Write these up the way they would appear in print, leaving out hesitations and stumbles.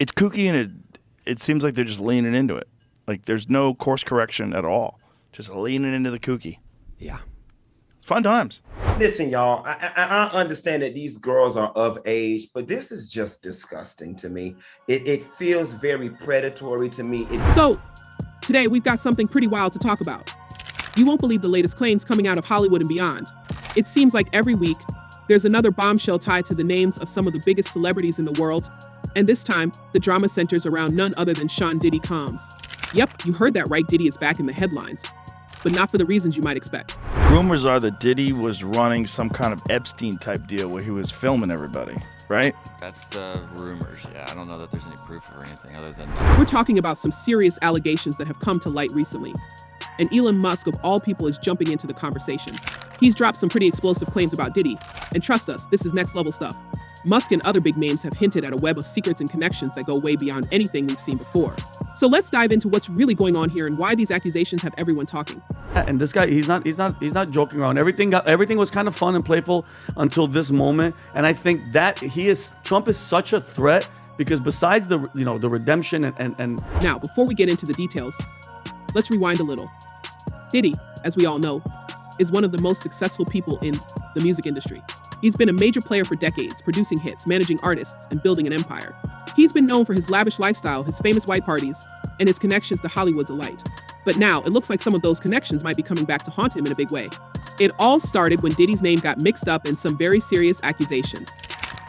it's kooky, and it seems like they're just leaning into it. Like there's no course correction at all. Just leaning into the kooky. Yeah. It's fun times. Listen, y'all, I understand that these girls are of age, but this is just disgusting to me. It feels very predatory to me. So, today we've got something pretty wild to talk about. You won't believe the latest claims coming out of Hollywood and beyond. It seems like every week, there's another bombshell tied to the names of some of the biggest celebrities in the world, and this time, the drama centers around none other than Sean Diddy Combs. Yep, you heard that right, Diddy is back in the headlines, but not for the reasons you might expect. Rumors are that Diddy was running some kind of Epstein-type deal where he was filming everybody, right? That's the rumors, yeah. I don't know that there's any proof or anything other than that. We're talking about some serious allegations that have come to light recently, and Elon Musk, of all people, is jumping into the conversation. He's dropped some pretty explosive claims about Diddy, and trust us, this is next level stuff. Musk and other big names have hinted at a web of secrets and connections that go way beyond anything we've seen before. So let's dive into what's really going on here and why these accusations have everyone talking. And this guy, he's not joking around. Everything was kind of fun and playful until this moment. And I think that Trump is such a threat because besides the redemption and Now, before we get into the details, let's rewind a little. Diddy, as we all know, is one of the most successful people in the music industry. He's been a major player for decades, producing hits, managing artists, and building an empire. He's been known for his lavish lifestyle, his famous white parties, and his connections to Hollywood's elite. But now, it looks like some of those connections might be coming back to haunt him in a big way. It all started when Diddy's name got mixed up in some very serious accusations.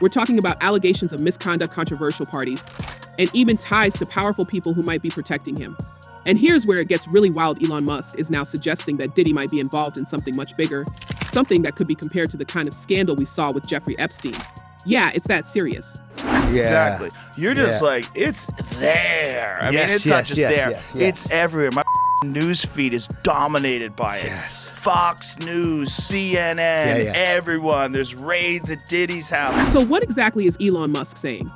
We're talking about allegations of misconduct, controversial parties, and even ties to powerful people who might be protecting him. And here's where it gets really wild. Elon Musk is now suggesting that Diddy might be involved in something much bigger, something that could be compared to the kind of scandal we saw with Jeffrey Epstein. Yeah, it's that serious. Yeah. Exactly. You're just like, it's there. I mean, it's not just there. It's everywhere. My news feed is dominated by it. Fox News, CNN, everyone. There's raids at Diddy's house. So what exactly is Elon Musk saying?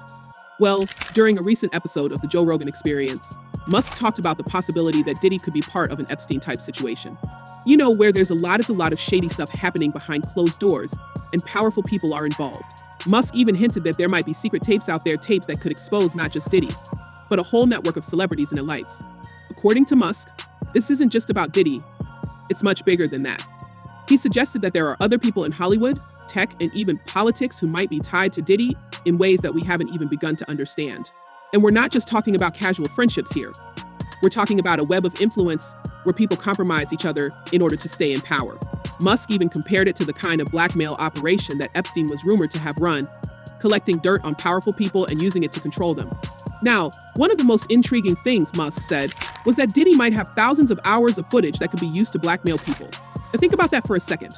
Well, during a recent episode of the Joe Rogan Experience, Musk talked about the possibility that Diddy could be part of an Epstein-type situation. You know, where there's a lot of shady stuff happening behind closed doors, and powerful people are involved. Musk even hinted that there might be secret tapes out there, tapes that could expose not just Diddy, but a whole network of celebrities and elites. According to Musk, this isn't just about Diddy, it's much bigger than that. He suggested that there are other people in Hollywood, tech, and even politics who might be tied to Diddy in ways that we haven't even begun to understand. And we're not just talking about casual friendships here. We're talking about a web of influence where people compromise each other in order to stay in power. Musk even compared it to the kind of blackmail operation that Epstein was rumored to have run, collecting dirt on powerful people and using it to control them. Now, one of the most intriguing things Musk said was that Diddy might have thousands of hours of footage that could be used to blackmail people. Now think about that for a second.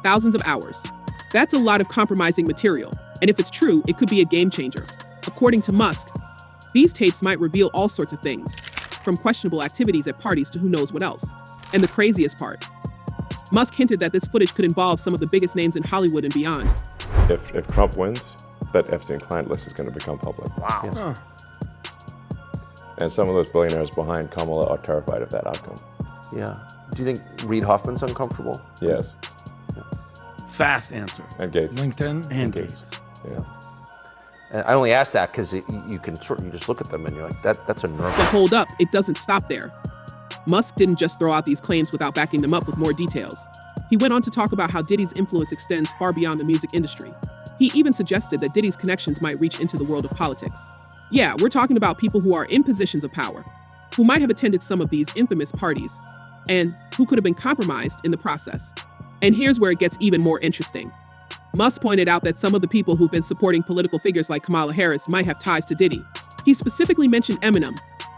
Thousands of hours. That's a lot of compromising material, and if it's true, it could be a game changer. According to Musk, these tapes might reveal all sorts of things, from questionable activities at parties to who knows what else. And the craziest part, Musk hinted that this footage could involve some of the biggest names in Hollywood and beyond. If Trump wins, that Epstein client list is going to become public. Wow. Yes. Huh. And some of those billionaires behind Kamala are terrified of that outcome. Yeah. Do you think Reid Hoffman's uncomfortable? Yes. Yeah. Fast answer. And Gates. LinkedIn and Gates. Yeah. And I only ask that because you just look at them and you're like, that's a nerve. But hold up, it doesn't stop there. Musk didn't just throw out these claims without backing them up with more details. He went on to talk about how Diddy's influence extends far beyond the music industry. He even suggested that Diddy's connections might reach into the world of politics. Yeah, we're talking about people who are in positions of power, who might have attended some of these infamous parties, and who could have been compromised in the process. And here's where it gets even more interesting. Musk pointed out that some of the people who've been supporting political figures like Kamala Harris might have ties to Diddy. He specifically mentioned Eminem,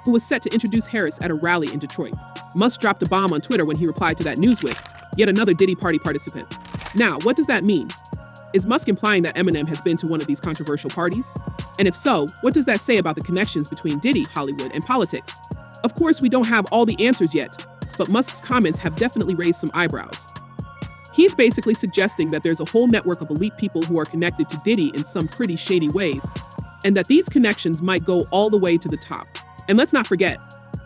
who was set to introduce Harris at a rally in Detroit. Musk dropped a bomb on Twitter when he replied to that news with yet another Diddy party participant. Now, what does that mean? Is Musk implying that Eminem has been to one of these controversial parties? And if so, what does that say about the connections between Diddy, Hollywood, and politics? Of course, we don't have all the answers yet, but Musk's comments have definitely raised some eyebrows. He's basically suggesting that there's a whole network of elite people who are connected to Diddy in some pretty shady ways, and that these connections might go all the way to the top. And let's not forget,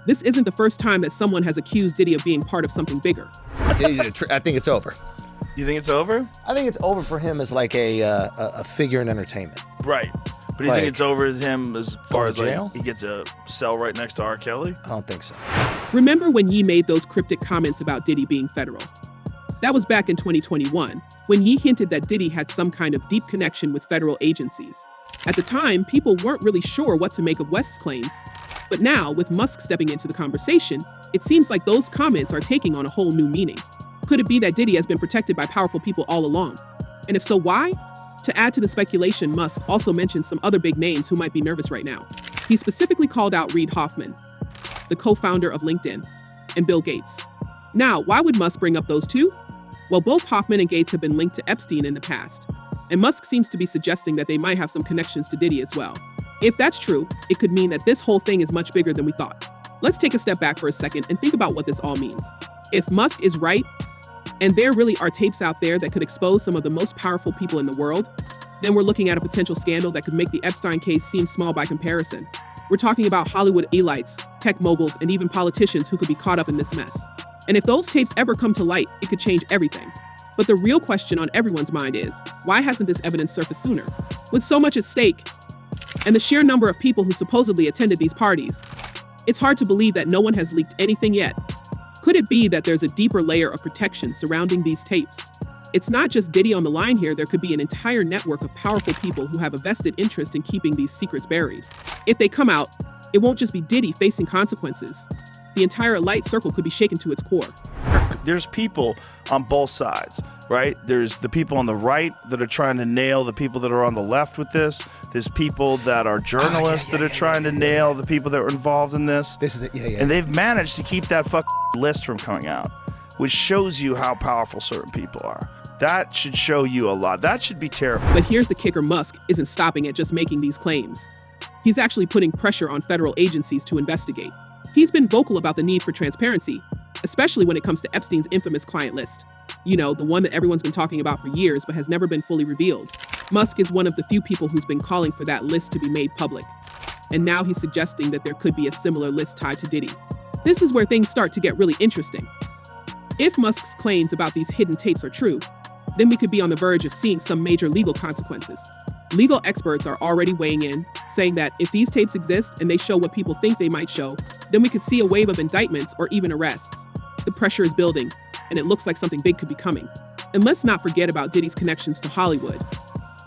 this isn't the first time that someone has accused Diddy of being part of something bigger. I think it's over. You think it's over? I think it's over for him as like a figure in entertainment. Right. But do you think it's over as him as far as jail? like he gets a cell right next to R. Kelly? I don't think so. Remember when Ye made those cryptic comments about Diddy being federal? That was back in 2021, when Ye hinted that Diddy had some kind of deep connection with federal agencies. At the time, people weren't really sure what to make of West's claims. But now, with Musk stepping into the conversation, it seems like those comments are taking on a whole new meaning. Could it be that Diddy has been protected by powerful people all along? And if so, why? To add to the speculation, Musk also mentioned some other big names who might be nervous right now. He specifically called out Reid Hoffman, the co-founder of LinkedIn, and Bill Gates. Now, why would Musk bring up those two? Well, both Hoffman and Gates have been linked to Epstein in the past, and Musk seems to be suggesting that they might have some connections to Diddy as well. If that's true, it could mean that this whole thing is much bigger than we thought. Let's take a step back for a second and think about what this all means. If Musk is right, and there really are tapes out there that could expose some of the most powerful people in the world, then we're looking at a potential scandal that could make the Epstein case seem small by comparison. We're talking about Hollywood elites, tech moguls, and even politicians who could be caught up in this mess. And if those tapes ever come to light, it could change everything. But the real question on everyone's mind is, why hasn't this evidence surfaced sooner? With so much at stake, and the sheer number of people who supposedly attended these parties, it's hard to believe that no one has leaked anything yet. Could it be that there's a deeper layer of protection surrounding these tapes? It's not just Diddy on the line here, there could be an entire network of powerful people who have a vested interest in keeping these secrets buried. If they come out, it won't just be Diddy facing consequences. The entire elite circle could be shaken to its core. There's people on both sides, right? There's the people on the right that are trying to nail the people that are on the left with this. There's people that are journalists that are trying to nail the people that were involved in this. This is it, And they've managed to keep that list from coming out, which shows you how powerful certain people are. That should show you a lot. That should be terrifying. But here's the kicker: Musk isn't stopping at just making these claims. He's actually putting pressure on federal agencies to investigate. He's been vocal about the need for transparency, especially when it comes to Epstein's infamous client list. You know, the one that everyone's been talking about for years but has never been fully revealed. Musk is one of the few people who's been calling for that list to be made public. And now he's suggesting that there could be a similar list tied to Diddy. This is where things start to get really interesting. If Musk's claims about these hidden tapes are true, then we could be on the verge of seeing some major legal consequences. Legal experts are already weighing in, saying that if these tapes exist and they show what people think they might show, then we could see a wave of indictments or even arrests. The pressure is building, and it looks like something big could be coming. And let's not forget about Diddy's connections to Hollywood.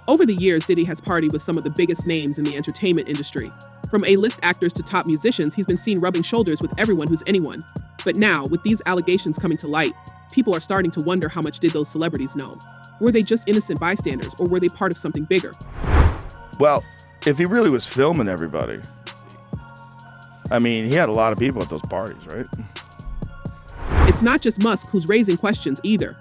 Over the years, Diddy has partied with some of the biggest names in the entertainment industry. From A-list actors to top musicians, he's been seen rubbing shoulders with everyone who's anyone. But now, with these allegations coming to light, people are starting to wonder, how much did those celebrities know? Were they just innocent bystanders, or were they part of something bigger? Well, if he really was filming everybody, I mean, he had a lot of people at those parties, right? It's not just Musk who's raising questions either.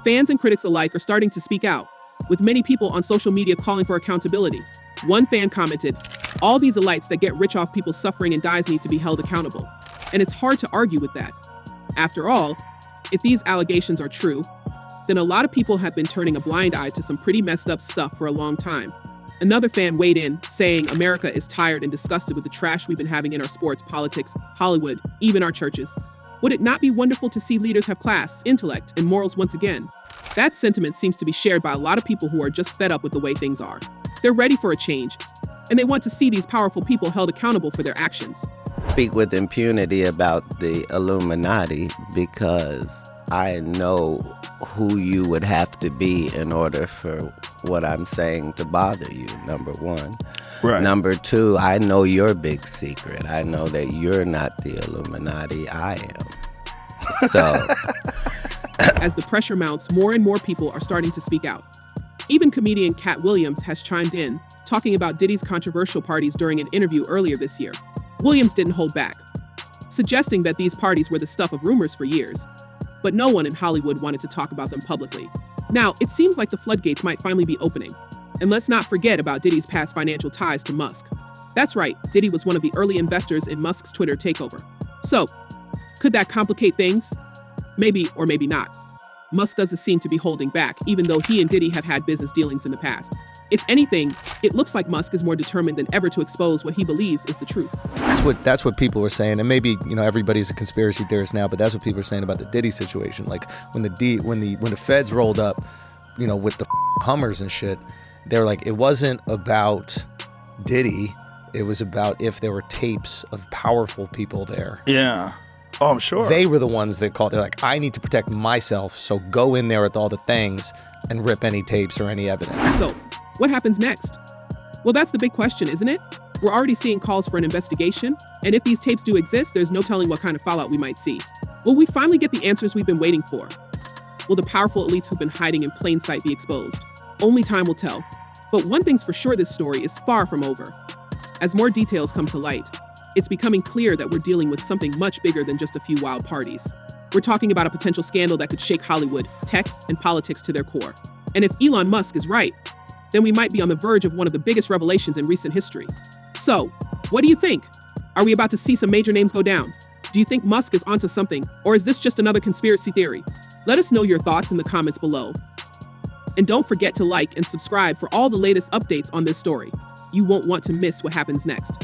Fans and critics alike are starting to speak out, with many people on social media calling for accountability. One fan commented, "All these elites that get rich off people's suffering and dies need to be held accountable." And it's hard to argue with that. After all, if these allegations are true, then a lot of people have been turning a blind eye to some pretty messed up stuff for a long time. Another fan weighed in, saying America is tired and disgusted with the trash we've been having in our sports, politics, Hollywood, even our churches. Would it not be wonderful to see leaders have class, intellect, and morals once again? That sentiment seems to be shared by a lot of people who are just fed up with the way things are. They're ready for a change, and they want to see these powerful people held accountable for their actions. Speak with impunity about the Illuminati because I know who you would have to be in order for what I'm saying to bother you, number one. Right. Number two, I know your big secret. I know that you're not the Illuminati, I am. So. As the pressure mounts, more and more people are starting to speak out. Even comedian Cat Williams has chimed in, talking about Diddy's controversial parties during an interview earlier this year. Williams didn't hold back, suggesting that these parties were the stuff of rumors for years, but no one in Hollywood wanted to talk about them publicly. Now, it seems like the floodgates might finally be opening. And let's not forget about Diddy's past financial ties to Musk. That's right, Diddy was one of the early investors in Musk's Twitter takeover. So, could that complicate things? Maybe or maybe not. Musk doesn't seem to be holding back, even though he and Diddy have had business dealings in the past. If anything, it looks like Musk is more determined than ever to expose what he believes is the truth. That's what people were saying, and maybe everybody's a conspiracy theorist now, but that's what people are saying about the Diddy situation. Like when the feds rolled up, with the Hummers and shit, they're like, it wasn't about Diddy, it was about if there were tapes of powerful people there. Yeah. Oh, I'm sure. They were the ones that called. They're like, I need to protect myself, so go in there with all the things and rip any tapes or any evidence. So, what happens next? Well, that's the big question, isn't it? We're already seeing calls for an investigation, and if these tapes do exist, there's no telling what kind of fallout we might see. Will we finally get the answers we've been waiting for? Will the powerful elites who've been hiding in plain sight be exposed? Only time will tell. But one thing's for sure, this story is far from over. As more details come to light, it's becoming clear that we're dealing with something much bigger than just a few wild parties. We're talking about a potential scandal that could shake Hollywood, tech, and politics to their core. And if Elon Musk is right, then we might be on the verge of one of the biggest revelations in recent history. So, what do you think? Are we about to see some major names go down? Do you think Musk is onto something, or is this just another conspiracy theory? Let us know your thoughts in the comments below. And don't forget to like and subscribe for all the latest updates on this story. You won't want to miss what happens next.